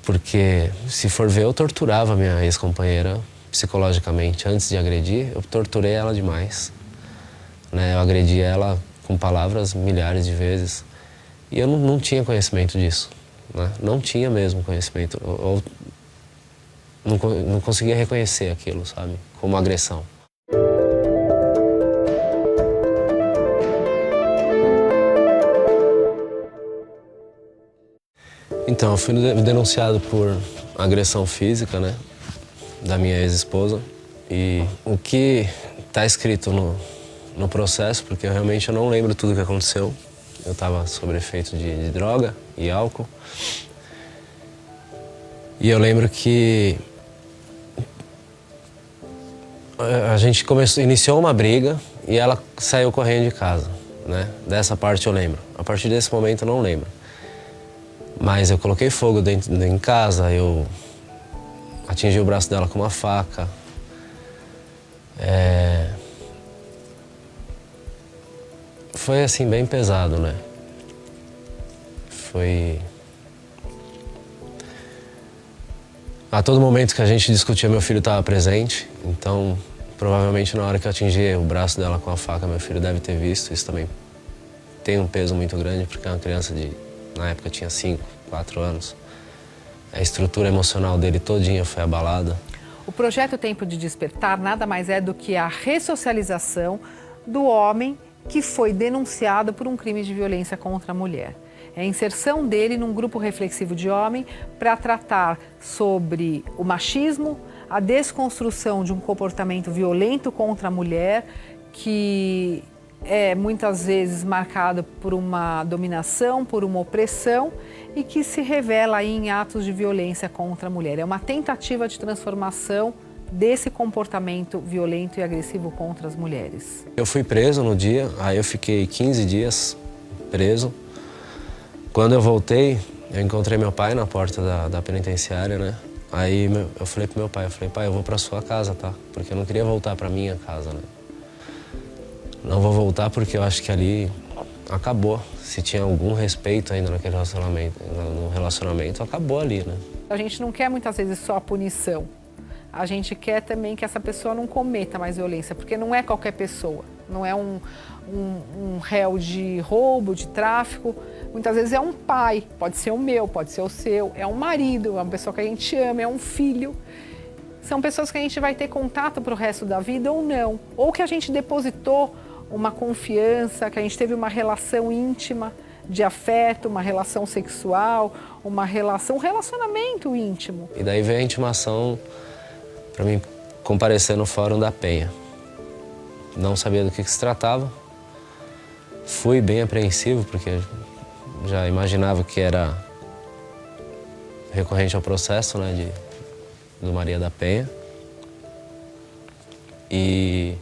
Porque, se for ver, eu torturava minha ex-companheira psicologicamente. Antes de agredir, eu torturei ela demais, né? Eu agredi ela com palavras milhares de vezes. E eu não tinha conhecimento disso, né? Não tinha mesmo conhecimento. Eu não conseguia reconhecer aquilo, sabe? Como agressão. Então, eu fui denunciado por agressão física, né, da minha ex-esposa. E o que está escrito no processo, porque eu realmente não lembro tudo o que aconteceu. Eu estava sob efeito de droga e álcool. E eu lembro que a gente iniciou uma briga e ela saiu correndo de casa, né? Dessa parte eu lembro. A partir desse momento eu não lembro. Mas eu coloquei fogo em casa, eu atingi o braço dela com uma faca. Foi assim, bem pesado, né? Foi... A todo momento que a gente discutia, meu filho estava presente. Então, provavelmente na hora que eu atingi o braço dela com a faca, meu filho deve ter visto. Isso também tem um peso muito grande, porque é uma criança na época tinha 5, 4 anos. A estrutura emocional dele todinha foi abalada. O projeto Tempo de Despertar nada mais é do que a ressocialização do homem que foi denunciado por um crime de violência contra a mulher. É a inserção dele num grupo reflexivo de homem para tratar sobre o machismo, a desconstrução de um comportamento violento contra a mulher, que é muitas vezes marcado por uma dominação, por uma opressão e que se revela aí em atos de violência contra a mulher. É uma tentativa de transformação desse comportamento violento e agressivo contra as mulheres. Eu fui preso no dia, aí eu fiquei 15 dias preso. Quando eu voltei, eu encontrei meu pai na porta da penitenciária, né? Aí eu falei pro meu pai, pai, eu vou pra sua casa, tá? Porque eu não queria voltar pra minha casa, né? Não vou voltar porque eu acho que ali acabou. Se tinha algum respeito ainda naquele relacionamento, acabou ali, né? A gente não quer muitas vezes só a punição. A gente quer também que essa pessoa não cometa mais violência, porque não é qualquer pessoa. Não é um réu de roubo, de tráfico. Muitas vezes é um pai, pode ser o meu, pode ser o seu. É um marido, é uma pessoa que a gente ama, é um filho. São pessoas que a gente vai ter contato para o resto da vida ou não. Ou que a gente depositou uma confiança, que a gente teve uma relação íntima de afeto, uma relação sexual, um relacionamento íntimo. E daí veio a intimação para mim comparecer no Fórum da Penha. Não sabia do que se tratava. Fui bem apreensivo, porque já imaginava que era recorrente ao processo, né, do Maria da Penha. E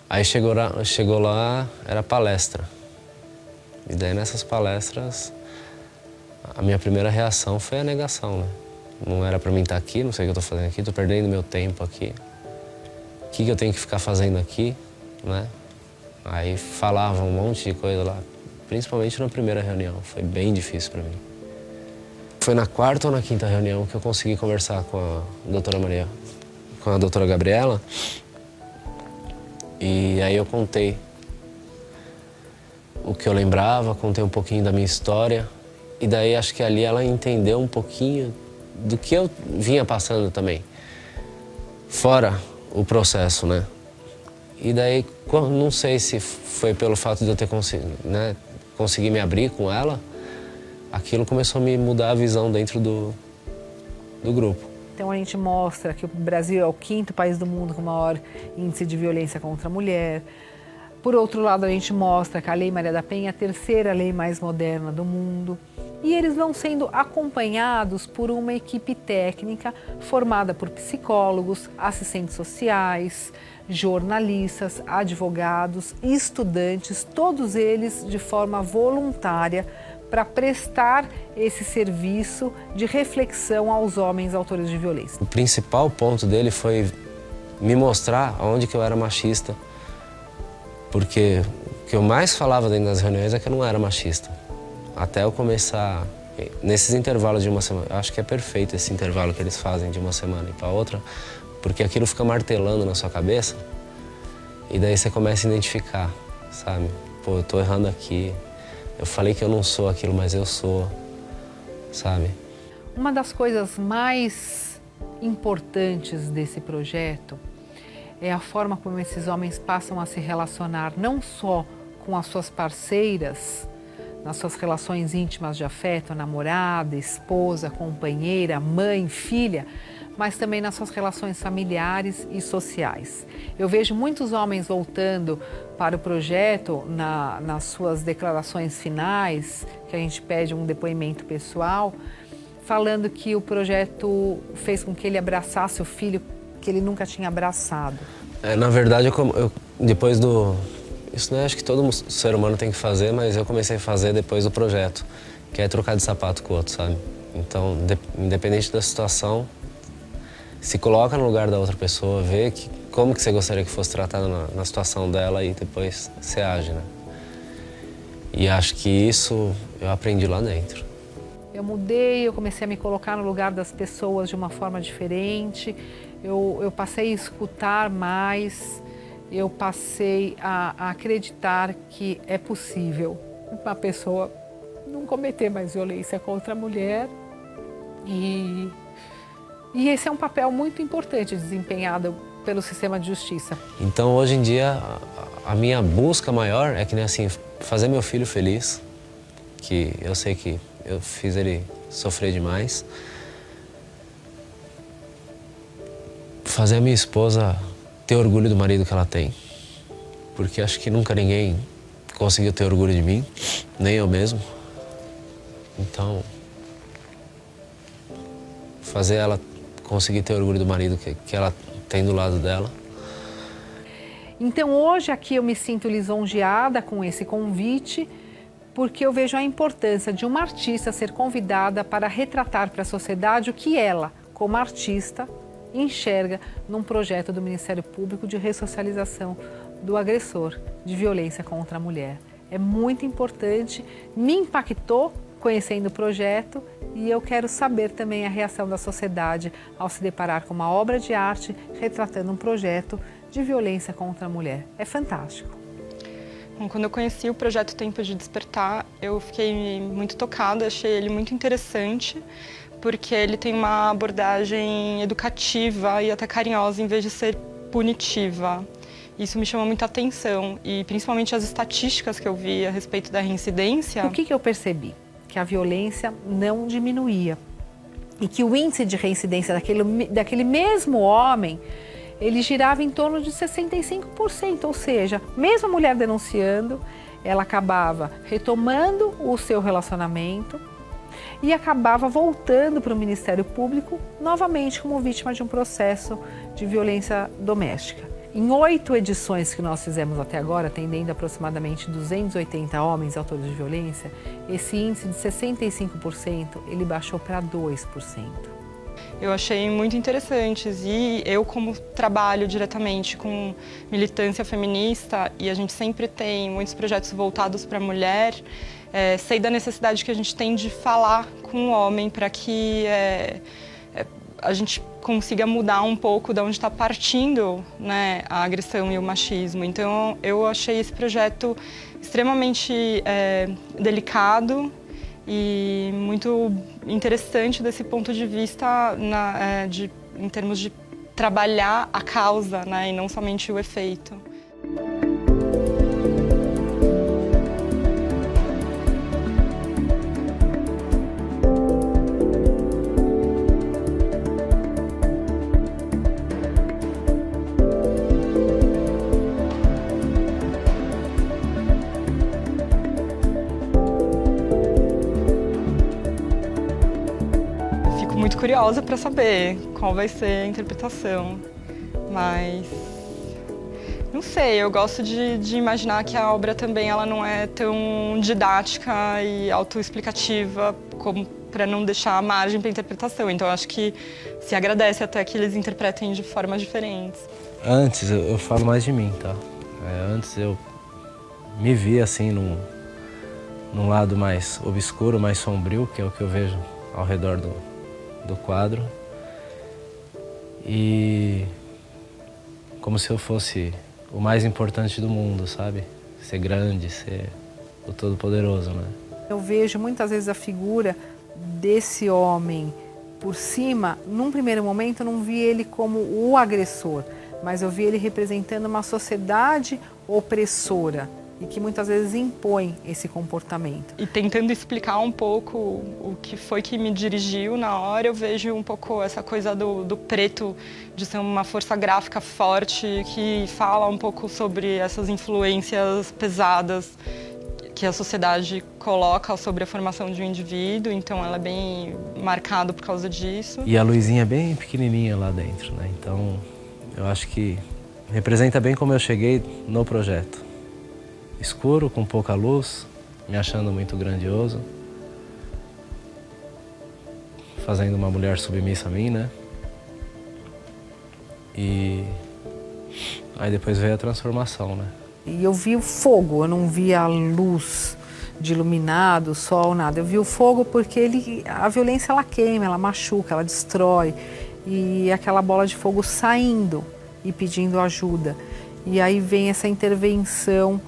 aí chegou lá, era palestra. E daí nessas palestras, a minha primeira reação foi a negação, né? Não era pra mim estar aqui, não sei o que eu tô fazendo aqui, tô perdendo meu tempo aqui. O que eu tenho que ficar fazendo aqui, né? Aí falavam um monte de coisa lá, principalmente na primeira reunião. Foi bem difícil pra mim. Foi na 4ª ou na 5ª reunião que eu consegui conversar com a doutora Gabriela. E aí eu contei o que eu lembrava, contei um pouquinho da minha história. E daí acho que ali ela entendeu um pouquinho do que eu vinha passando também. Fora o processo, né? E daí, não sei se foi pelo fato de eu ter conseguir me abrir com ela, aquilo começou a me mudar a visão dentro do grupo. Então a gente mostra que o Brasil é o 5º país do mundo com maior índice de violência contra a mulher. Por outro lado, a gente mostra que a Lei Maria da Penha é a 3ª lei mais moderna do mundo. E eles vão sendo acompanhados por uma equipe técnica formada por psicólogos, assistentes sociais, jornalistas, advogados, estudantes, todos eles de forma voluntária para prestar esse serviço de reflexão aos homens autores de violência. O principal ponto dele foi me mostrar onde que eu era machista, porque o que eu mais falava dentro das reuniões é que eu não era machista. Até eu começar Nesses intervalos de uma semana, acho que é perfeito esse intervalo que eles fazem de uma semana e para outra, porque aquilo fica martelando na sua cabeça e daí você começa a identificar, sabe? Pô, eu tô errando aqui, eu falei que eu não sou aquilo, mas eu sou, sabe? Uma das coisas mais importantes desse projeto é a forma como esses homens passam a se relacionar não só com as suas parceiras, nas suas relações íntimas de afeto, namorada, esposa, companheira, mãe, filha, mas também nas suas relações familiares e sociais. Eu vejo muitos homens voltando para o projeto nas suas declarações finais, que a gente pede um depoimento pessoal, falando que o projeto fez com que ele abraçasse o filho que ele nunca tinha abraçado. Na verdade, depois do... Isso não é, acho que todo ser humano tem que fazer, mas eu comecei a fazer depois do projeto, que é trocar de sapato com o outro, sabe? Então, independente da situação, se coloca no lugar da outra pessoa, vê como que você gostaria que fosse tratada na situação dela e depois você age, né? E acho que isso eu aprendi lá dentro. Eu mudei, eu comecei a me colocar no lugar das pessoas de uma forma diferente, eu passei a escutar mais, eu passei a acreditar que é possível uma pessoa não cometer mais violência contra a mulher. E esse é um papel muito importante desempenhado pelo sistema de justiça. Então, hoje em dia, a minha busca maior é que nem assim, fazer meu filho feliz, que eu sei que eu fiz ele sofrer demais. Fazer a minha esposa ter orgulho do marido que ela tem, porque acho que nunca ninguém conseguiu ter orgulho de mim, nem eu mesmo. Então, fazer ela conseguir ter orgulho do marido que ela tem do lado dela. Então hoje aqui eu me sinto lisonjeada com esse convite, porque eu vejo a importância de uma artista ser convidada para retratar para a sociedade o que ela, como artista, enxerga num projeto do Ministério Público de ressocialização do agressor de violência contra a mulher. É muito importante, me impactou conhecendo o projeto e eu quero saber também a reação da sociedade ao se deparar com uma obra de arte retratando um projeto de violência contra a mulher. É fantástico. Bom, quando eu conheci o projeto Tempo de Despertar, eu fiquei muito tocada, achei ele muito interessante, porque ele tem uma abordagem educativa e até carinhosa em vez de ser punitiva. Isso me chamou muita atenção e principalmente as estatísticas que eu vi a respeito da reincidência. O que eu percebi? Que a violência não diminuía e que o índice de reincidência daquele mesmo homem, ele girava em torno de 65%, ou seja, mesmo a mulher denunciando, ela acabava retomando o seu relacionamento e acabava voltando para o Ministério Público novamente como vítima de um processo de violência doméstica. Em 8 edições que nós fizemos até agora, atendendo aproximadamente 280 homens autores de violência, esse índice de 65% ele baixou para 2%. Eu achei muito interessantes e eu, como trabalho diretamente com militância feminista e a gente sempre tem muitos projetos voltados para a mulher, sei da necessidade que a gente tem de falar com o homem para que a gente consiga mudar um pouco de onde está partindo, né, a agressão e o machismo. Então eu achei esse projeto extremamente delicado e muito interessante desse ponto de vista em termos de trabalhar a causa, né, e não somente o efeito. Muito curiosa para saber qual vai ser a interpretação, mas não sei, eu gosto de imaginar que a obra também ela não é tão didática e autoexplicativa como para não deixar margem para interpretação, então eu acho que se agradece até que eles interpretem de formas diferentes. Antes, eu falo mais de mim, tá? Antes eu me via assim num lado mais obscuro, mais sombrio, que é o que eu vejo ao redor do quadro. E como se eu fosse o mais importante do mundo, sabe? Ser grande, ser o Todo-Poderoso, né? Eu vejo muitas vezes a figura desse homem por cima. Num primeiro momento eu não vi ele como o agressor, mas eu vi ele representando uma sociedade opressora e que muitas vezes impõe esse comportamento. E tentando explicar um pouco o que foi que me dirigiu na hora, eu vejo um pouco essa coisa do preto, de ser uma força gráfica forte, que fala um pouco sobre essas influências pesadas que a sociedade coloca sobre a formação de um indivíduo, então ela é bem marcada por causa disso. E a luzinha é bem pequenininha lá dentro, né? Então eu acho que representa bem como eu cheguei no projeto. Escuro, com pouca luz, me achando muito grandioso, fazendo uma mulher submissa a mim, né? E aí depois veio a transformação, né? E eu vi o fogo, eu não vi a luz de iluminado, sol, nada. Eu vi o fogo porque a violência ela queima, ela machuca, ela destrói. E aquela bola de fogo saindo e pedindo ajuda. E aí vem essa intervenção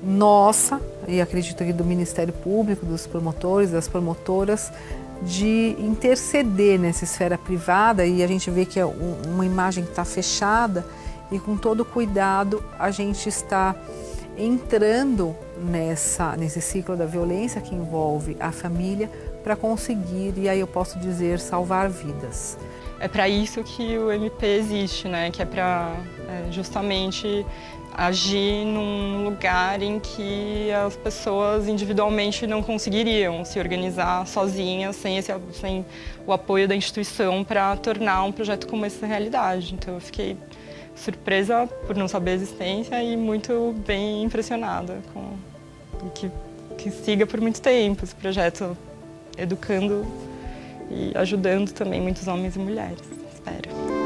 nossa, e acredito que do Ministério Público, dos promotores, das promotoras, de interceder nessa esfera privada, e a gente vê que é uma imagem que está fechada e com todo cuidado a gente está entrando nesse ciclo da violência que envolve a família para conseguir, e aí eu posso dizer, salvar vidas. É para isso que o MP existe, né? Que é para justamente agir num lugar em que as pessoas individualmente não conseguiriam se organizar sozinhas, sem o apoio da instituição para tornar um projeto como esse realidade. Então eu fiquei surpresa por não saber a existência e muito bem impressionada com que siga por muito tempo esse projeto, educando e ajudando também muitos homens e mulheres. Espero.